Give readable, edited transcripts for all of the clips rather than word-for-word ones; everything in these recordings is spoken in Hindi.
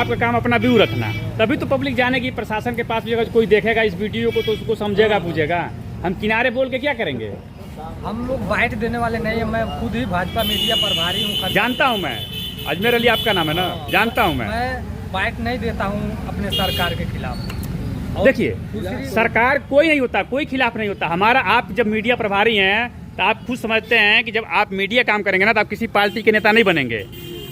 आपका काम अपना व्यू रखना, तभी तो पब्लिक जानेगी। प्रशासन के पास भी अगर कोई देखेगा इस वीडियो को तो उसको समझेगा, पूछेगा। हम किनारे बोल के क्या करेंगे? हम लोग बाइट देने वाले नहीं है। मैं खुद ही भाजपा मीडिया प्रभारी हूँ। जानता हूँ मैं, अजमेर अली आपका नाम है ना, जानता हूँ मैं बाइट नहीं देता हूँ अपने सरकार के खिलाफ। देखिए, सरकार कोई नहीं होता, कोई खिलाफ नहीं होता हमारा। आप जब मीडिया प्रभारी हैं तो आप खुद समझते हैं कि जब आप मीडिया काम करेंगे ना तो आप किसी पार्टी के नेता नहीं बनेंगे।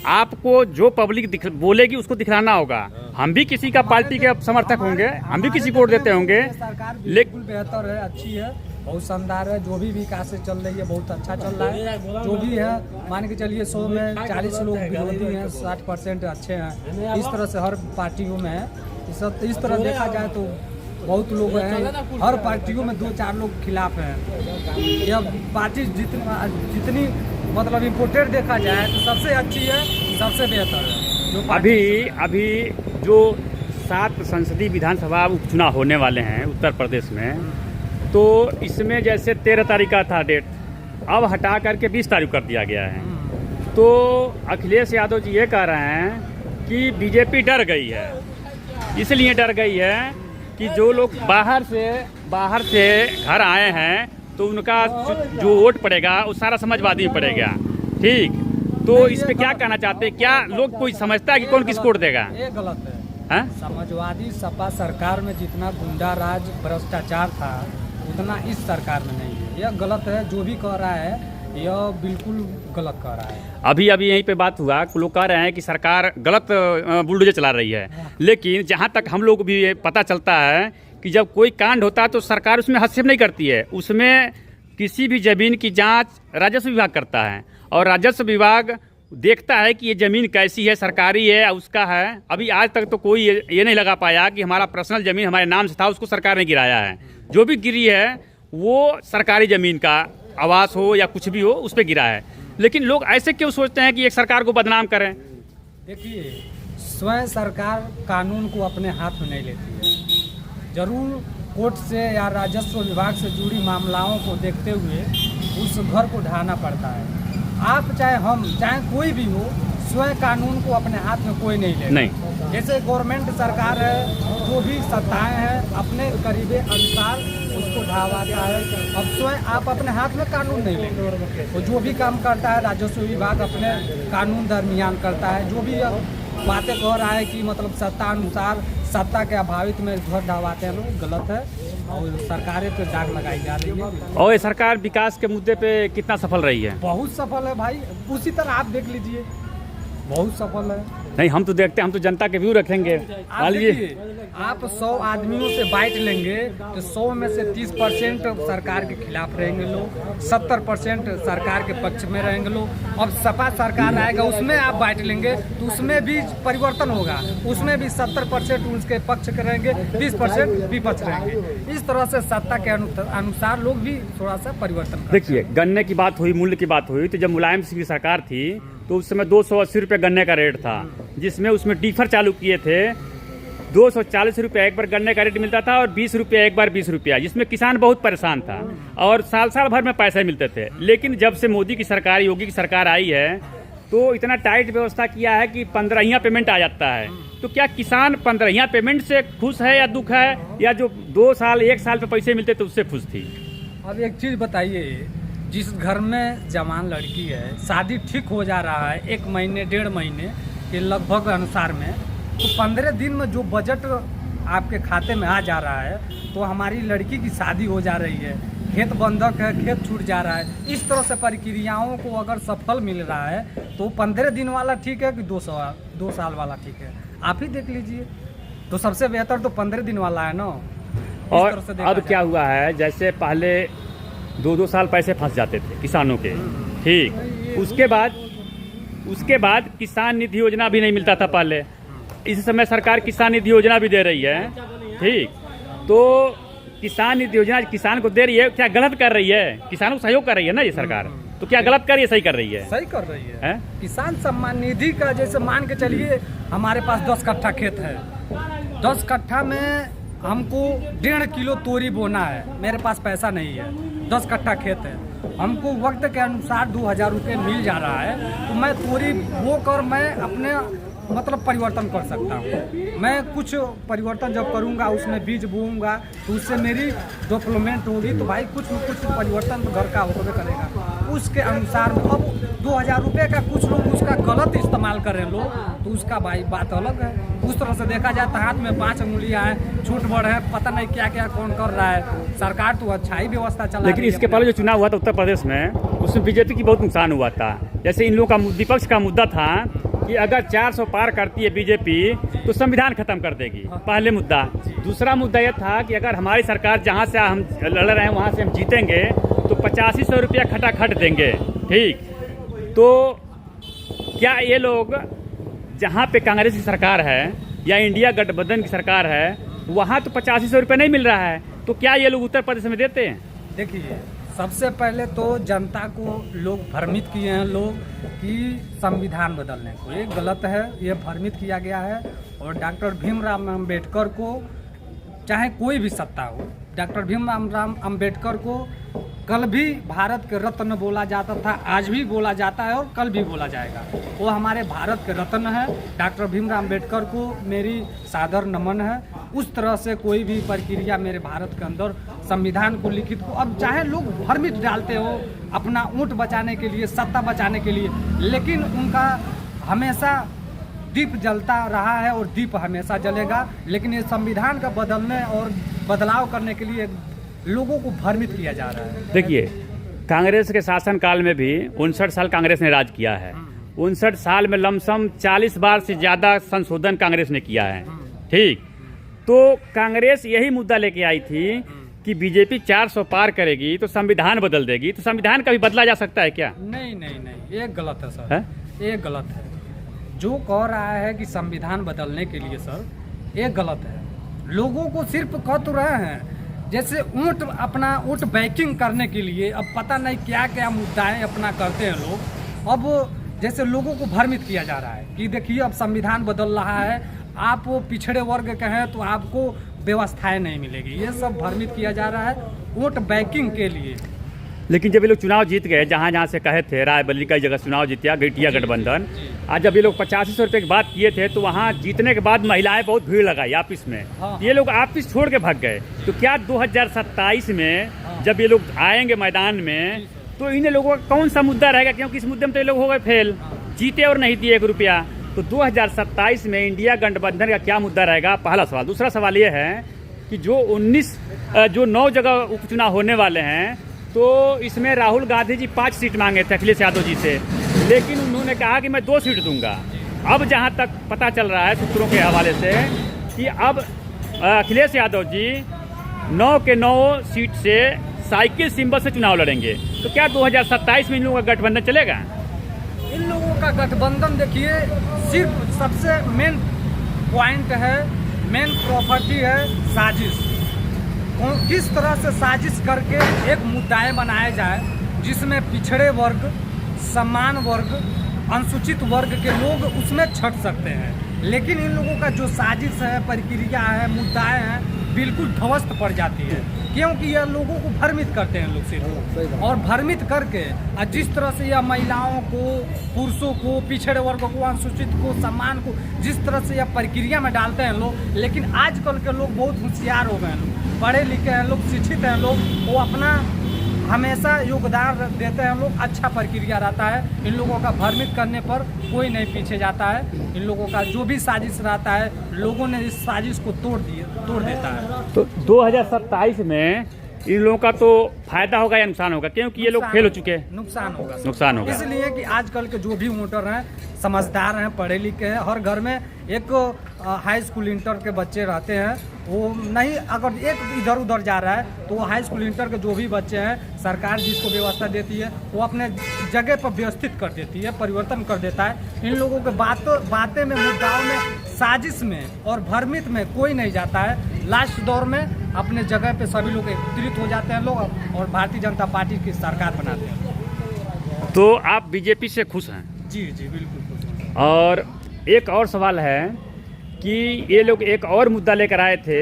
आपको जो पब्लिक बोलेगी उसको दिखलाना होगा। हम भी किसी का पार्टी के समर्थक होंगे, हम भी किसी को वोट देते होंगे, लेकिन बेहतर है, अच्छी है, बहुत शानदार है। जो भी विकास से चल रही है बहुत अच्छा चल रहा है। जो भी है मान के चलिए 100 में 40 लोग विरोधी हैं, 60% अच्छे हैं। इस तरह से हर पार्टियों में है। इस तरह देखा जाए तो बहुत लोग हैं, हर पार्टियों में 2-4 लोग खिलाफ हैं। यह पार्टी जितनी मतलब इम्पोर्टेंट देखा जाए तो सबसे अच्छी है, सबसे बेहतर है। अभी जो 7 संसदीय विधानसभा उपचुनाव होने वाले हैं उत्तर प्रदेश में, तो इसमें जैसे 13 तारीख का था डेट, अब हटा करके 20 तारीख कर दिया गया है। तो अखिलेश यादव जी ये कह रहे हैं कि बीजेपी डर गई है। इसलिए डर गई है कि जो लोग बाहर से घर आए हैं तो उनका जो वोट पड़ेगा वो सारा समाजवादी में पड़ेगा। ठीक, तो इस पे क्या कहना चाहते हैं? क्या लोग कोई समझता है कि कौन किस वोट देगा? ये गलत है। समाजवादी सपा सरकार में जितना गुंडा राज भ्रष्टाचार था उतना इस सरकार में नहीं है। यह गलत है। जो भी कह रहा है यह बिल्कुल गलत कह रहा है। अभी यहीं पे बात हुआ, लोग कह रहे हैं कि सरकार गलत बुलडोजर चला रही है। लेकिन जहाँ तक हम लोग भी पता चलता है कि जब कोई कांड होता है तो सरकार उसमें हस्तक्षेप नहीं करती है। उसमें किसी भी ज़मीन की जांच राजस्व विभाग करता है और राजस्व विभाग देखता है कि ये ज़मीन कैसी है, सरकारी है या उसका है। अभी आज तक तो कोई ये नहीं लगा पाया कि हमारा पर्सनल ज़मीन हमारे नाम से था, उसको सरकार ने गिराया है। जो भी गिरी है वो सरकारी ज़मीन का आवास हो या कुछ भी हो उस पर गिरा है। लेकिन लोग ऐसे क्यों सोचते हैं कि एक सरकार को बदनाम करें? देखिए, स्वयं सरकार कानून को अपने हाथ में नहीं लेती है। जरूर कोर्ट से या राजस्व विभाग से जुड़ी मामलाओं को देखते हुए उस घर को ढाना पड़ता है। आप चाहे हम चाहे कोई भी हो, स्वयं कानून को अपने हाथ में कोई नहीं लेता। नहीं, जैसे गवर्नमेंट सरकार है, जो भी सत्ताएं हैं अपने करीबे अनुसार उसको ढावाता है। अब स्वयं आप अपने हाथ में कानून नहीं लेंगे तो जो भी काम करता है राजस्व विभाग अपने कानून दरमियान करता है। जो भी बातें कह रहा है कि मतलब सत्ता अनुसार सत्ता के अभावित में घर ढावाते हैं लोग, गलत है और सरकारें पे दाग लगाई जा रही है। और ये सरकार विकास के मुद्दे पे कितना सफल रही है? बहुत सफल है भाई, उसी तरह आप देख लीजिए, बहुत सफल है। नहीं, हम तो देखते हैं, हम तो जनता के व्यू रखेंगे। आप 100 आदमियों से बाइट लेंगे तो 100 में से 30% सरकार के खिलाफ रहेंगे लोग, 70% सरकार के पक्ष में रहेंगे लोग। अब सपा सरकार आएगा उसमें आप बाइट लेंगे तो उसमें भी परिवर्तन होगा, उसमें भी 70% उसके पक्ष के रहेंगे, 20% विपक्ष रहेंगे। इस तरह से सत्ता के अनुसार लोग भी थोड़ा सा परिवर्तन। देखिए, गन्ने की बात हुई, मूल्य की बात हुई, तो जब मुलायम सिंह की सरकार थी तो उस समय 280 रुपये गन्ने का रेट था, जिसमें उसमें डीफर चालू किए थे। 240 रुपये एक बार गन्ने का रेट मिलता था और 20 रुपये एक बार 20 रुपया, जिसमें किसान बहुत परेशान था और साल भर में पैसे मिलते थे। लेकिन जब से मोदी की सरकार, योगी की सरकार आई है तो इतना टाइट व्यवस्था किया है कि 15वां पेमेंट आ जाता है। तो क्या किसान 15वां पेमेंट से खुश है या दुख है, या जो 2 साल 1 साल पे पैसे मिलते थे उससे खुश थी? अब एक चीज़ बताइए, जिस घर में जवान लड़की है, शादी ठीक हो जा रहा है 1 महीने 1.5 महीने के लगभग अनुसार में, तो 15 दिन में जो बजट आपके खाते में आ जा रहा है तो हमारी लड़की की शादी हो जा रही है, खेत बंधक है, खेत छूट जा रहा है। इस तरह से प्रक्रियाओं को अगर सफल मिल रहा है तो 15 दिन वाला ठीक है कि 2 साल वाला ठीक है, आप ही देख लीजिए। तो सबसे बेहतर तो 15 दिन वाला है ना। और अब क्या हुआ है, जैसे पहले 2-2 साल पैसे फंस जाते थे किसानों के, ठीक, उसके बाद किसान निधि योजना भी नहीं मिलता था पहले। इस समय सरकार किसान निधि योजना भी दे रही है, ठीक। तो किसान निधि योजना किसान को दे रही है, क्या गलत कर रही है? किसानों को सहयोग कर रही है ना ये सरकार, तो क्या गलत कर रही है, सही कर रही है? सही कर रही है। किसान सम्मान निधि का जैसे मान के चलिए हमारे पास 10 कट्ठा खेत है, 10 कट्ठा में हमको 1.5 किलो तोरी बोना है, मेरे पास पैसा नहीं है, 10 कट्ठा खेत है, हमको वक्त के अनुसार 2000 रुपये मिल जा रहा है, तो मैं तोरी बो कर मैं अपने मतलब परिवर्तन कर सकता हूँ। मैं कुछ परिवर्तन जब करूँगा, उसमें बीज बोऊंगा तो उससे मेरी डेवलपमेंट होगी, तो भाई कुछ न कुछ परिवर्तन तो घर का होबे करेगा। उसके अनुसार अब 2000 रुपये का कुछ लोग उसका गलत इस्तेमाल करें लोग, तो उसका भाई बात अलग है। उस तरह से देखा जाए तो हाथ में 5 उंगलियां हैं, छूट बढ़ है, पता नहीं क्या क्या कौन कर रहा है। सरकार तो अच्छा ही व्यवस्था चला रही है। लेकिन इसके पहले जो चुनाव हुआ था उत्तर प्रदेश में, उसमें बीजेपी की बहुत नुकसान हुआ था। जैसे इन लोगों का विपक्ष का मुद्दा था कि अगर 400 पार करती है बीजेपी तो संविधान खत्म कर देगी, पहले मुद्दा। दूसरा मुद्दा यह था कि अगर हमारी सरकार जहां से हम लड़ रहे हैं वहां से हम जीतेंगे तो 8500 रुपया खटाखट देंगे। ठीक, तो क्या ये लोग जहां पे कांग्रेस की सरकार है या इंडिया गठबंधन की सरकार है वहां तो 8500 रुपया नहीं मिल रहा है, तो क्या ये लोग उत्तर प्रदेश में देते हैं? देखिए, सबसे पहले तो जनता को लोग भ्रमित किए हैं लोग कि संविधान बदलने को, ये गलत है, ये भ्रमित किया गया है। और डॉक्टर भीमराव अम्बेडकर को, चाहे कोई भी सत्ता हो, डॉक्टर भीमराव अम्बेडकर को कल भी भारत के रत्न बोला जाता था, आज भी बोला जाता है और कल भी बोला जाएगा। वो हमारे भारत के रत्न है। डॉक्टर भीमराव अम्बेडकर को मेरी सादर नमन है। उस तरह से कोई भी प्रक्रिया मेरे भारत के अंदर संविधान को लिखित को, अब चाहे लोग भ्रमित डालते हो अपना ऊँट बचाने के लिए, सत्ता बचाने के लिए, लेकिन उनका हमेशा दीप जलता रहा है और दीप हमेशा जलेगा। लेकिन ये संविधान का बदलने और बदलाव करने के लिए लोगों को भ्रमित किया जा रहा है। देखिए, कांग्रेस के शासनकाल में भी 59 साल कांग्रेस ने राज किया है। 59 साल में लमसम 40 बार से ज़्यादा संशोधन कांग्रेस ने किया है। ठीक, तो कांग्रेस यही मुद्दा लेके आई थी कि बीजेपी 400 पार करेगी तो संविधान बदल देगी। तो संविधान कभी बदला जा सकता है क्या? नहीं नहीं नहीं, ये गलत है सर, ये गलत है। जो कह रहा है कि संविधान बदलने के लिए सर, ये गलत है। लोगों को सिर्फ कह तो रहे हैं, जैसे ऊँट अपना ऊँट बैकिंग करने के लिए अब पता नहीं क्या क्या मुद्दाएं अपना करते हैं लोग। अब जैसे लोगों को भ्रमित किया जा रहा है कि देखिए अब संविधान बदल रहा है, आप पिछड़े वर्ग के हैं तो आपको व्यवस्थाएं नहीं मिलेगी, ये सब भ्रमित किया जा रहा है वोट बैंकिंग के लिए। लेकिन जब ये लोग चुनाव जीत गए, जहाँ जहाँ से कहे थे, रायबरेली कई जगह चुनाव जीतिया, गठिया गठबंधन, आज जब ये लोग 8500 रुपये की बात किए थे तो वहाँ जीतने के बाद महिलाएं बहुत भीड़ लगाई ऑफिस में। ये लोग ऑफिस छोड़ के भाग गए। तो क्या 2027 में जब ये लोग आएंगे मैदान में तो इन लोगों का कौन सा मुद्दा रहेगा? क्योंकि इस मुद्दे में तो ये लोग हो गए फेल, जीते और नहीं दिए 1 रुपया। तो 2027 में इंडिया गठबंधन का क्या मुद्दा रहेगा, पहला सवाल। दूसरा सवाल ये है कि जो 9 जगह उपचुनाव होने वाले हैं, तो इसमें राहुल गांधी जी 5 सीट मांगे थे अखिलेश यादव जी से, लेकिन उन्होंने कहा कि मैं 2 सीट दूंगा। अब जहां तक पता चल रहा है सूत्रों के हवाले से कि अब अखिलेश यादव जी 9 के 9 सीट से साइकिल सिंबल से चुनाव लड़ेंगे। तो क्या 2027 में इन लोगों का गठबंधन चलेगा? इन लोगों का गठबंधन देखिए, सिर्फ सबसे मेन पॉइंट है, मेन प्रॉपर्टी है साजिश। किस तरह से साजिश करके एक मुद्दाएं बनाए जाए जिसमें पिछड़े वर्ग, समान वर्ग, अनुसूचित वर्ग के लोग उसमें छट सकते हैं। लेकिन इन लोगों का जो साजिश है, प्रक्रिया है, मुद्दाएं हैं, बिल्कुल ध्वस्त पड़ जाती है, क्योंकि यह लोगों को भ्रमित करते हैं लोग सिर्फ। और भ्रमित करके जिस तरह से यह महिलाओं को, पुरुषों को, पिछड़े वर्ग को, अनुसूचित को, सम्मान को जिस तरह से यह प्रक्रिया में डालते हैं लोग। लेकिन आजकल के लोग बहुत होशियार हो गए हैं, पढ़े लिखे हैं लोग, शिक्षित हैं लोग, वो अपना हमेशा योगदान देते हैं लोग, अच्छा प्रक्रिया रहता है। इन लोगों का भ्रमित करने पर कोई नहीं पीछे जाता है। इन लोगों का जो भी साजिश रहता है, लोगों ने इस साजिश को तोड़ देता है। तो 2027 में इन लोगों का तो फायदा होगा या नुकसान होगा? क्योंकि ये लोग फेल हो चुके हैं। नुकसान होगा। इसलिए कि आजकल के जो भी वोटर हैं समझदार हैं, पढ़े लिखे हैं। हर घर में एक हाई स्कूल इंटर के बच्चे रहते हैं, वो नहीं, अगर एक इधर उधर जा रहा है तो हाई स्कूल इंटर के जो भी बच्चे हैं, सरकार जिसको व्यवस्था देती है वो अपने जगह पर व्यवस्थित कर देती है, परिवर्तन कर देता है। इन लोगों के बातें में, मुद्दाओं में, साजिश में और भ्रमित में कोई नहीं जाता है। लास्ट दौर में अपने जगह पे सभी लोग एकत्रित हो जाते हैं लोग और भारतीय जनता पार्टी की सरकार बनाते हैं। तो आप बीजेपी से खुश हैं? जी जी, बिल्कुल खुश हैं। और एक और सवाल है कि ये लोग एक और मुद्दा लेकर आए थे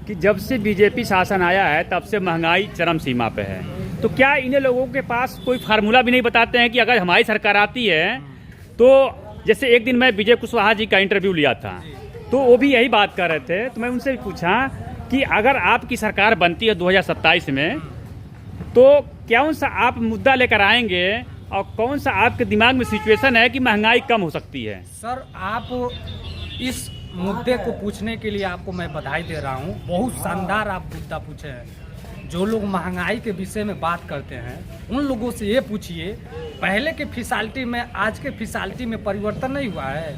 कि जब से बीजेपी शासन आया है तब से महंगाई चरम सीमा पे है। तो क्या इन लोगों के पास कोई फार्मूला भी नहीं बताते हैं कि अगर हमारी सरकार आती है तो जैसे एक दिन मैं विजय कुशवाहा जी का इंटरव्यू लिया था, तो वो भी यही बात कर रहे थे। तो मैं उनसे भी पूछा कि अगर आपकी सरकार बनती है 2027 में, तो कौन सा आप मुद्दा लेकर आएंगे और कौन सा आपके दिमाग में सिचुएशन है कि महंगाई कम हो सकती है? सर, आप इस मुद्दे को पूछने के लिए आपको मैं बधाई दे रहा हूँ। बहुत शानदार आप मुद्दा पूछे हैं। जो लोग महंगाई के विषय में बात करते हैं, उन लोगों से ये पूछिए, पहले के फिसाल्टी में आज के फिसाल्टी में परिवर्तन नहीं हुआ है।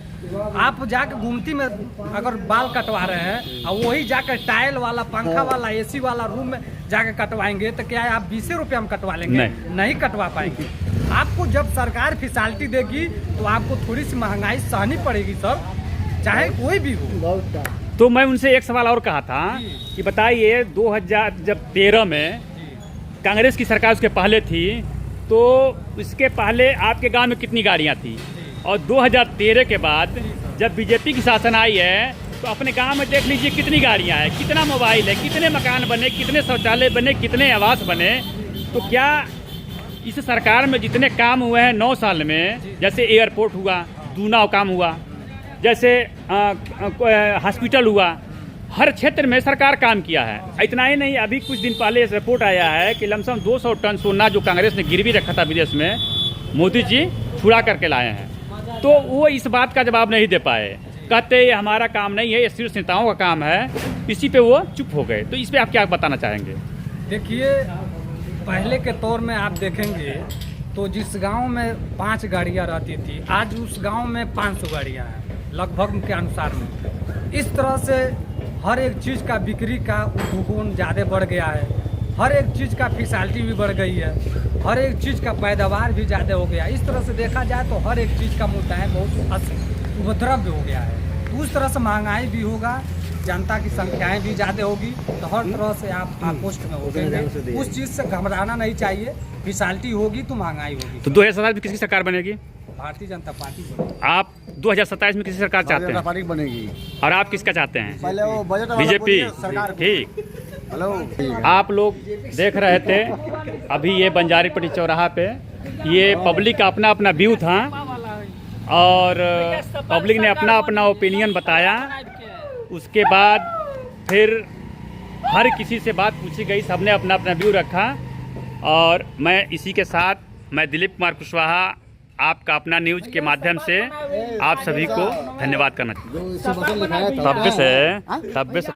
आप जाकर गुमती में अगर बाल कटवा रहे हैं और वही जाकर टाइल वाला, पंखा वाला, एसी वाला रूम में जाकर कटवाएंगे तो क्या आप 20 रुपये में कटवा लेंगे? नहीं कटवा पाएंगे। आपको जब सरकार फिसाल्टी देगी तो आपको थोड़ी सी महंगाई सहनी पड़ेगी सर, चाहे कोई भी हो। तो मैं उनसे एक सवाल और कहा था कि बताइए 2013 में कांग्रेस की सरकार उसके पहले थी, तो इसके पहले आपके गांव में कितनी गाड़ियां थी? और 2013 के बाद जब बीजेपी की शासन आई है, तो अपने गांव में देख लीजिए कितनी गाड़ियां हैं, कितना मोबाइल है, कितने मकान बने, कितने शौचालय बने, कितने आवास बने। तो क्या इस सरकार में जितने काम हुए हैं 9 साल में, जैसे एयरपोर्ट हुआ, दूना काम हुआ, जैसे हॉस्पिटल हुआ, हर क्षेत्र में सरकार काम किया है। इतना ही नहीं, अभी कुछ दिन पहले इस रिपोर्ट आया है कि लमसम 200 टन सोना जो कांग्रेस ने गिरवी रखा था विदेश में, मोदी जी छुड़ा करके लाए हैं। तो वो इस बात का जवाब नहीं दे पाए, कहते ये हमारा काम नहीं है, ये शीर्ष नेताओं का काम है। इसी पे वो चुप हो गए। तो इस पे आप क्या बताना चाहेंगे? देखिए, पहले के तौर में आप देखेंगे तो जिस गांव में 5 गाड़ियां रहती थी, आज उस गांव में 500 गाड़ियां हैं लगभग के अनुसार में। इस तरह से हर एक चीज़ का बिक्री का उद्योग ज़्यादा बढ़ गया है, हर एक चीज़ का फिसाल्टी भी बढ़ गई है, हर एक चीज़ का पैदावार भी ज़्यादा हो गया है। इस तरह से देखा जाए तो हर एक चीज़ का मुद्दा है बहुत उपद्रव हो गया है। तो उस तरह से महंगाई भी होगा, जनता की संख्याएं भी ज़्यादा होगी, तो हर तरह से आप आकोष्ठ में होंगे। उस चीज़ से घबराना नहीं चाहिए। फिसाल्टी होगी तो महंगाई होगी। तो 2027 में किसकी सरकार बनेगी? भारतीय जनता पार्टी बनेगी। आप 2027 में किसी सरकार चाहते हैं? पार्टी बनेगी। और आप किसका चाहते हैं? पहले वो बजट वाला बीजेपी। सरकार। ठीक। हेलो, आप लोग देख रहे थे अभी ये बंजारीपट्टी चौराहा पे, ये पब्लिक का अपना अपना व्यू था और पब्लिक ने अपना अपना ओपिनियन बताया। उसके बाद फिर हर किसी से बात पूछी गई, सबने अपना अपना व्यू रखा। और मैं इसी के साथ मैं दिलीप कुमार कुशवाहा आपका अपना न्यूज के माध्यम से आप सभी को धन्यवाद करना चाहता हूँ। जो इसे लिखाया था तब से